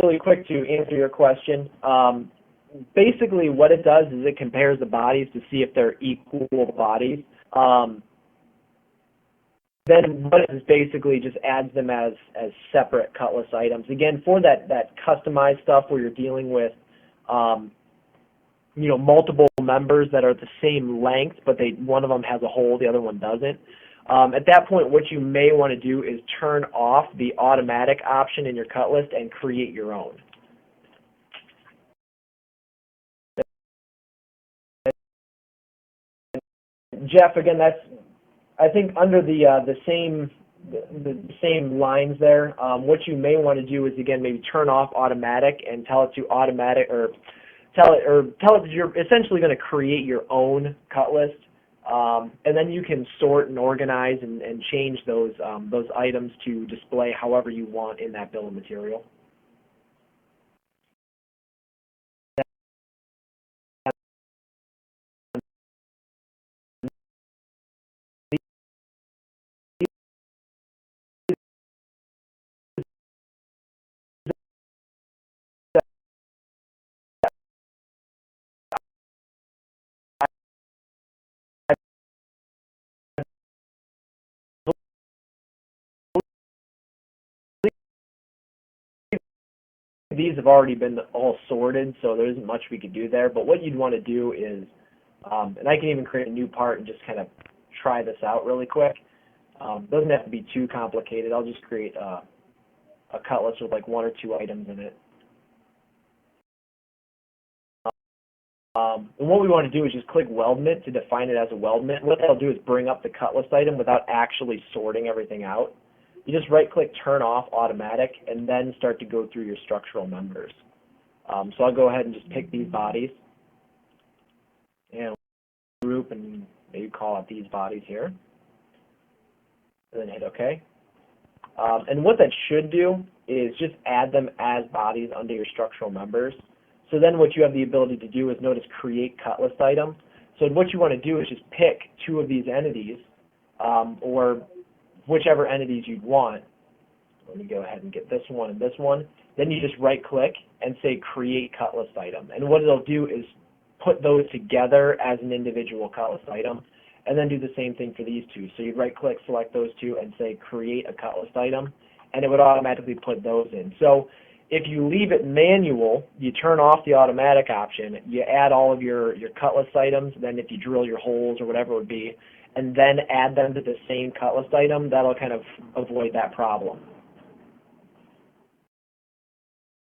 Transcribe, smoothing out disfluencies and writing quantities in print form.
really quick to answer your question. Basically, what it does is it compares the bodies to see if they're equal bodies. Then what it is basically just adds them as separate cutlass items. Again, for that customized stuff where you're dealing with multiple members that are the same length, but one of them has a hole, the other one doesn't. At that point, what you may want to do is turn off the automatic option in your cut list and create your own. Jeff, again, that's, I think, under the same lines there. What you may want to do is, again, maybe turn off automatic and tell it to automatic, or tell it that you're essentially going to create your own cut list, and then you can sort and organize and change those items to display however you want in that bill of material. These have already been all sorted, so there isn't much we could do there. But what you'd want to do is, and I can even create a new part and just kind of try this out really quick. Doesn't have to be too complicated. I'll just create a cut list with like 1 or 2 items in it. And what we want to do is just click weldment to define it as a weldment. What that'll do is bring up the cut list item without actually sorting everything out. You just right-click, turn off automatic, and then start to go through your structural members. So I'll go ahead and just pick these bodies and group and maybe call out these bodies here, and then hit OK. And what that should do is just add them as bodies under your structural members. So then what you have the ability to do is notice create cut list item. So what you want to do is just pick 2 of these entities, or whichever entities you'd want. Let me go ahead and get this one and this one. Then you just right click and say create cut list item. And what it'll do is put those together as an individual cut list item, and then do the same thing for these 2. So you'd right click, select those 2, and say create a cut list item, and it would automatically put those in. So if you leave it manual, you turn off the automatic option, you add all of your cut list items, then if you drill your holes or whatever it would be, and then add them to the same cut list item, that'll kind of avoid that problem.